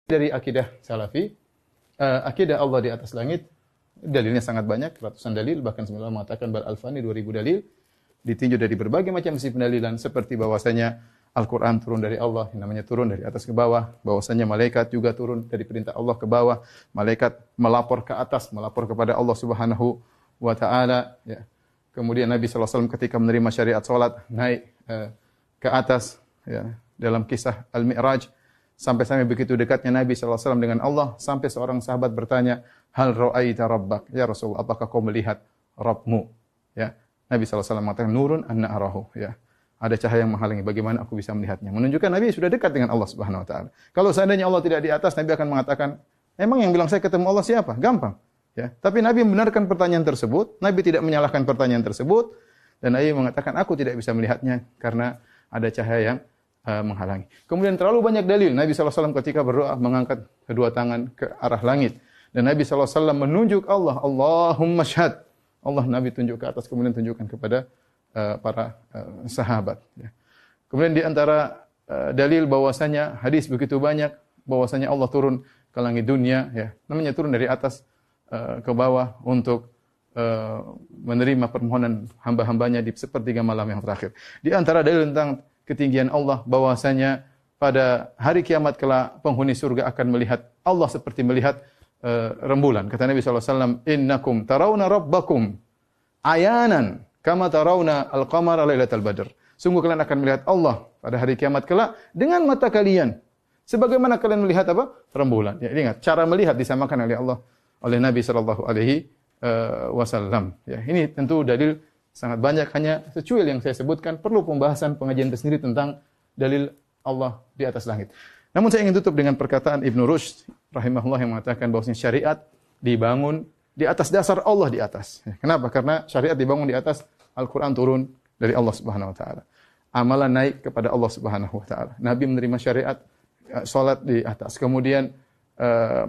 Dari akidah Salafi, akidah Allah di atas langit, dalilnya sangat banyak, ratusan dalil, bahkan semula mengatakan bal alfani 2000 dalil, ditinjau dari berbagai macam sisi pendalilan, seperti bahwasanya Al-Quran turun dari Allah, yang namanya turun dari atas ke bawah, bahwasanya malaikat juga turun dari perintah Allah ke bawah, malaikat melapor ke atas, melapor kepada Allah Subhanahu wa taala, ya. Kemudian Nabi SAW ketika menerima syariat salat naik ke atas, ya, dalam kisah Al-Mi'raj, sampai begitu dekatnya Nabi SAW dengan Allah, sampai seorang sahabat bertanya, hal ra'aita rabbak? Ya Rasul, apakah kau melihat Rabbmu? Ya. Nabi SAW mengatakan, nurun anna arahu. Ya. Ada cahaya yang menghalangi, bagaimana aku bisa melihatnya? Menunjukkan Nabi sudah dekat dengan Allah Subhanahu wa taala. Kalau seandainya Allah tidak di atas, Nabi akan mengatakan, emang yang bilang saya ketemu Allah siapa? Gampang. Ya. Tapi Nabi membenarkan pertanyaan tersebut, Nabi tidak menyalahkan pertanyaan tersebut, dan Nabi mengatakan, aku tidak bisa melihatnya karena ada cahaya yang menghalangi. Kemudian terlalu banyak dalil. Nabi SAW ketika berdoa mengangkat kedua tangan ke arah langit. Dan Nabi SAW menunjuk Allah. Allahumma syahad. Allah Nabi tunjuk ke atas, kemudian tunjukkan kepada para sahabat. Ya. Kemudian di antara dalil bahwasanya hadis begitu banyak, bahwasanya Allah turun ke langit dunia. Ya. Namanya turun dari atas ke bawah untuk menerima permohonan hamba-hambanya di sepertiga malam yang terakhir. Di antara dalil tentang ketinggian Allah, bahwasanya pada hari kiamat kelak penghuni surga akan melihat Allah seperti melihat rembulan. Kata Nabi SAW, innakum tarawna rabbakum ayanan kama tarawna al-qamara lailatal badr. Sungguh kalian akan melihat Allah pada hari kiamat kelak dengan mata kalian. Sebagaimana kalian melihat apa? Rembulan. Ya, ingat, cara melihat disamakan oleh Allah, oleh Nabi SAW. Ya, ini tentu dalil sangat banyak, hanya secuil yang saya sebutkan, perlu pembahasan pengajian tersendiri tentang dalil Allah di atas langit. Namun saya ingin tutup dengan perkataan Ibnu Rushd rahimahullah yang mengatakan bahwasanya syariat dibangun di atas dasar Allah di atas. Kenapa? Karena syariat dibangun di atas Al-Quran turun dari Allah Subhanahu wa taala. Amalan naik kepada Allah Subhanahu wa taala. Nabi menerima syariat, salat di atas. Kemudian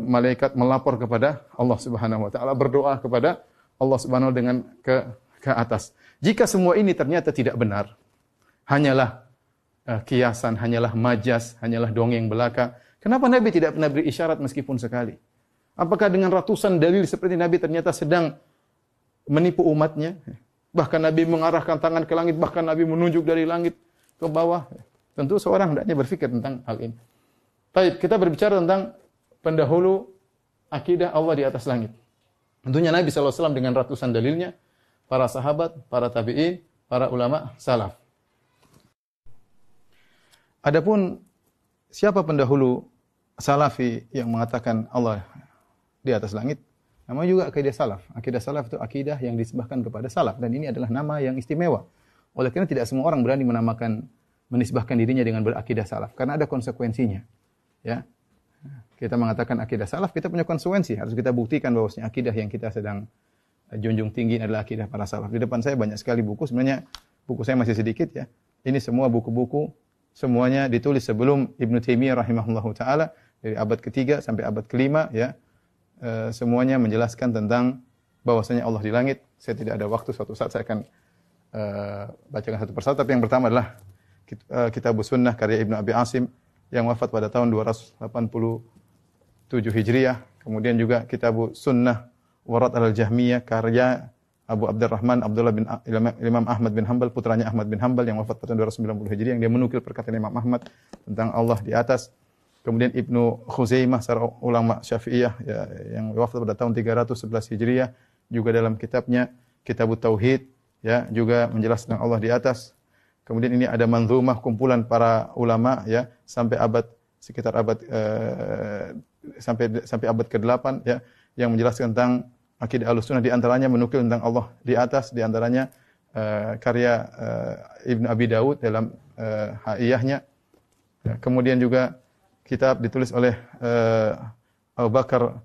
malaikat melapor kepada Allah Subhanahu wa taala, berdoa kepada Allah Subhanahu dengan ke atas. Jika semua ini ternyata tidak benar, hanyalah kiasan, hanyalah majas, hanyalah dongeng belaka, kenapa Nabi tidak pernah beri isyarat meskipun sekali? Apakah dengan ratusan dalil seperti Nabi ternyata sedang menipu umatnya? Bahkan Nabi mengarahkan tangan ke langit, bahkan Nabi menunjuk dari langit ke bawah. Tentu seorang hendaknya berpikir tentang hal ini. Baik, kita berbicara tentang pendahulu akidah Allah di atas langit. Tentunya Nabi SAW dengan ratusan dalilnya, para sahabat, para tabi'in, para ulama salaf. Adapun siapa pendahulu salafi yang mengatakan Allah di atas langit? Namanya juga akidah salaf. Akidah salaf itu akidah yang disebahkan kepada salaf, dan ini adalah nama yang istimewa. Oleh karena tidak semua orang berani menisbahkan dirinya dengan berakidah salaf karena ada konsekuensinya. Ya. Kita mengatakan akidah salaf, kita punya konsekuensi. Harus kita buktikan bahwasanya akidah yang kita sedang junjung tinggi adalah akidah para salaf. Di depan saya banyak sekali buku, sebenarnya buku saya masih sedikit ya. Ini semua buku-buku, semuanya ditulis sebelum Ibnu Taimiyah rahimahullahu taala, dari abad ke-3 sampai abad ke-5 ya. Semuanya menjelaskan tentang bahwasanya Allah di langit. Saya tidak ada waktu, suatu saat saya akan bacakan satu persatu, tapi yang pertama adalah Kitabus Sunnah karya Ibnu Abi Asim yang wafat pada tahun 287 Hijriah. Kemudian juga Kitabus Sunnah Warad al-Jahmiyah karya Abu Abdurrahman Abdullah bin Imam Ahmad bin Hanbal, putranya Ahmad bin Hanbal yang wafat pada tahun 290 Hijriah, yang dia menukil perkataan Imam Ahmad tentang Allah di atas. Kemudian Ibnu Khuzaimah, seorang ulama Syafi'iyah ya, yang wafat pada tahun 311 Hijriah, juga dalam kitabnya Kitabut Tauhid ya, juga menjelaskan Allah di atas. Kemudian ini ada manzumah kumpulan para ulama ya sampai sekitar abad sampai abad ke-8 ya, yang menjelaskan tentang akidah Ahlussunnah, di antaranya menukil tentang Allah di atas, di antaranya karya Ibnu Abi Dawud dalam Haiyahnya. Ya, kemudian juga kitab ditulis oleh Abu Bakar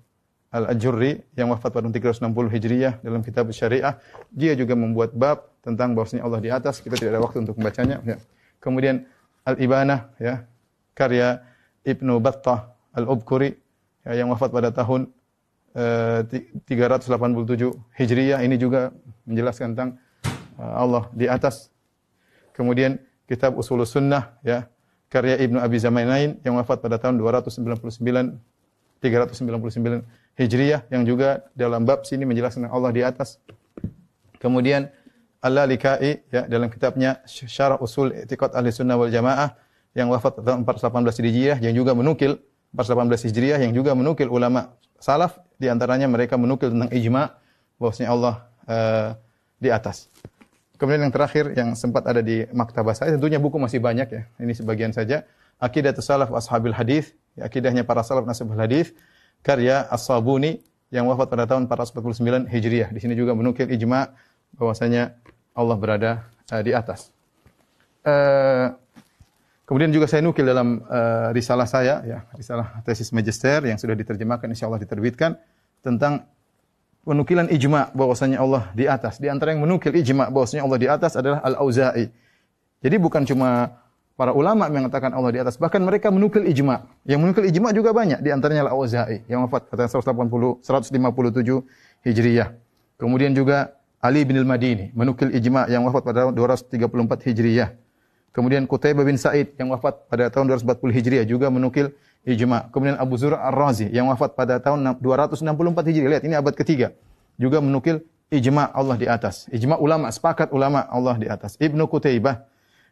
Al-Ajurri yang wafat pada 360 Hijriah dalam kitab Syariah. Dia juga membuat bab tentang bahwasanya Allah di atas. Kita tidak ada waktu untuk membacanya. Ya. Kemudian Al-Ibanah ya, karya Ibnu Battah Al-Ubkuri ya, yang wafat pada tahun 387 Hijriah. Ini juga menjelaskan tentang Allah di atas. Kemudian kitab Ushulus Sunnah ya, karya Ibnu Abi Zamainain yang wafat pada tahun 399 Hijriah, yang juga dalam bab sini menjelaskan Allah di atas. Kemudian Al-Lalikai ya, dalam kitabnya Syarah Usul I'tiqad Ahlussunnah wal Jamaah yang wafat pada tahun 418 Hijriah, yang juga menukil 418 Hijriah, yang juga menukil ulama salaf, di antaranya mereka menukil tentang ijma' bahwasanya Allah di atas. Kemudian yang terakhir yang sempat ada di maktabah saya, tentunya buku masih banyak ya. Ini sebagian saja. Aqidatus Salaf Ashabil Hadis, ya, akidahnya para salaf nasabul hadis, karya As-Sabuni yang wafat pada tahun 449 Hijriah. Di sini juga menukil ijma' bahwasanya Allah berada di atas. Kemudian juga saya nukil dalam risalah saya, ya, risalah tesis magister yang sudah diterjemahkan, insyaallah diterbitkan, tentang penukilan ijma' bahwasanya Allah di atas. Di antara yang menukil ijma' bahwasanya Allah di atas adalah Al-Auza'i. Jadi bukan cuma para ulama mengatakan Allah di atas, bahkan mereka menukil ijma'. Yang menukil ijma' juga banyak, di antaranya Al-Auza'i yang wafat pada 157 Hijriah. Kemudian juga Ali bin Al-Madini menukil ijma' yang wafat pada tahun 234 Hijriah. Kemudian Qutaibah bin Sa'id yang wafat pada tahun 240 Hijriah juga menukil ijma'. Kemudian Abu Zur'a Ar-Razi yang wafat pada tahun 264 Hijriah. Lihat, ini abad ketiga. Juga menukil ijma' Allah di atas. Ijma' ulama, sepakat ulama Allah di atas. Ibnu Qutaibah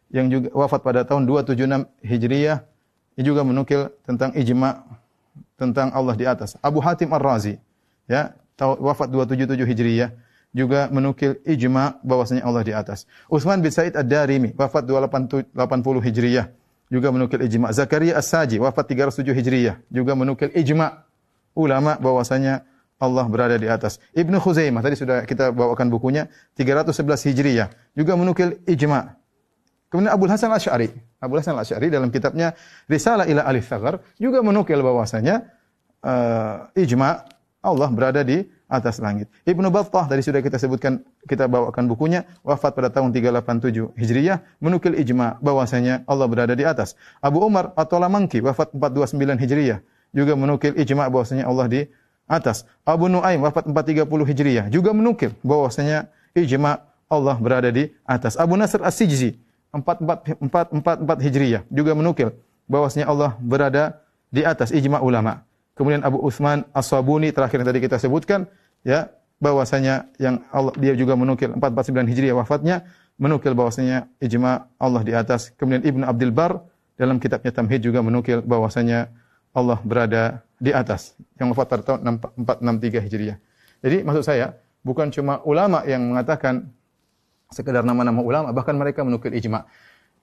yang juga wafat pada tahun 276 Hijriah, ini juga menukil tentang ijma' tentang Allah di atas. Abu Hatim Ar-Razi ya, wafat 277 Hijriah, juga menukil ijma' bahwasanya Allah di atas. Utsman bin Said Ad-Darimi wafat 280 Hijriah, juga menukil ijma'. Zakaria As-Saji wafat 307 Hijriah, juga menukil ijma' ulama bahwasanya Allah berada di atas. Ibnu Khuzaimah tadi sudah kita bawakan bukunya 311 Hijriah, juga menukil ijma'. Kemudian Abu Hasan Al-Asy'ari, Abu Hasan Al-Asy'ari dalam kitabnya Risalah ila Ahli Tsaghar juga menukil bahwasanya ijma' Allah berada di atas langit. Ibnu Battah tadi sudah kita sebutkan, kita bawakan bukunya, wafat pada tahun 387 Hijriah, menukil ijma' bahwasanya Allah berada di atas. Abu Umar At-Talamanki wafat 429 Hijriah, juga menukil ijma' bahwasanya Allah di atas. Abu Nuaim wafat 430 Hijriah, juga menukil bahwasanya ijma' Allah berada di atas. Abu Nasr As-Sijzi 444 Hijriah, juga menukil bahwasanya Allah berada di atas, ijma' ulama. Kemudian Abu Utsman As-Sabuni terakhir yang tadi kita sebutkan ya, bahwasanya yang Allah, dia juga menukil 449 Hijriah wafatnya, menukil bahwasanya ijma' Allah di atas. Kemudian Ibnu Abdul Bar dalam kitabnya Tamhid juga menukil bahwasanya Allah berada di atas, yang wafat pada tahun 463 Hijriah. Jadi maksud saya bukan cuma ulama yang mengatakan sekedar nama-nama ulama, bahkan mereka menukil ijma'.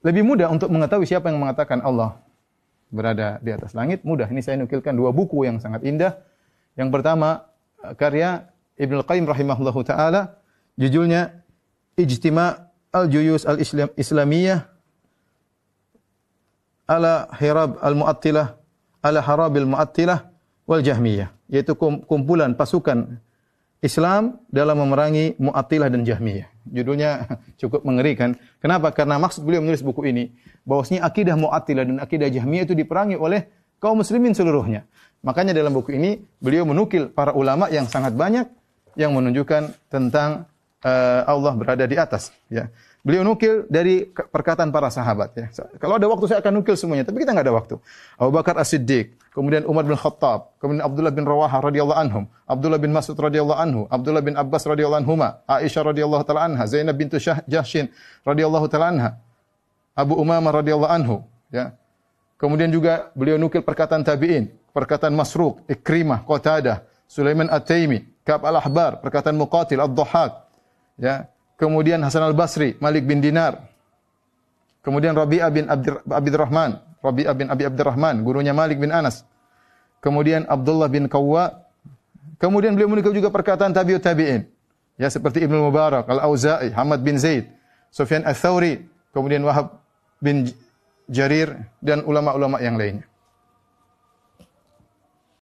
Lebih mudah untuk mengetahui siapa yang mengatakan Allah berada di atas langit, mudah. Ini saya nukilkan dua buku yang sangat indah. Yang pertama, karya Ibnu Al-Qayyim rahimahullahu taala, judulnya Ijtima' al-Juyus al-Islamiyah ala Hirab al-Mu'attilah ala Harabil Mu'attilah wal Jahmiyah, yaitu kumpulan pasukan Islam dalam memerangi Mu'attilah dan Jahmiyah. Judulnya cukup mengerikan. Kenapa? Karena maksud beliau menulis buku ini bahwasanya akidah Mu'attilah dan akidah Jahmiyah itu diperangi oleh kaum muslimin seluruhnya. Makanya dalam buku ini beliau menukil para ulama yang sangat banyak yang menunjukkan tentang Allah berada di atas, ya. Beliau nukil dari perkataan para sahabat, ya. Kalau ada waktu saya akan nukil semuanya, tapi kita enggak ada waktu. Abu Bakar As-Siddiq, kemudian Umar bin Khattab, kemudian Abdullah bin Rawaha radhiyallahu anhum, Abdullah bin Mas'ud radhiyallahu anhu, Abdullah bin Abbas radhiyallahu anhuma, Aisyah radhiyallahu taala anha, Zainab bintu Jahsyin radhiyallahu taala anha, Abu Umamah radhiyallahu anhu, ya. Kemudian juga beliau nukil perkataan tabi'in, perkataan Masruq, Ikrimah, Qatadah, Sulaiman At-Taimi, Ka'ab Al-Ahbar, perkataan Muqatil, Ad-Dhahhak, ya. Kemudian Hasan Al-Basri, Malik bin Dinar. Kemudian Rabi'ah bin Abdurrahman, Rabi'ah bin Abi Abdurrahman, gurunya Malik bin Anas. Kemudian Abdullah bin Qawwa. Kemudian beliau menukil juga perkataan tabi'ut tabi'in. Ya, seperti Ibnu Mubarak, Al-Auza'i, Hamad bin Zaid, Sufyan Ats-Tsauri, kemudian Wahab bin Jarir dan ulama-ulama yang lainnya.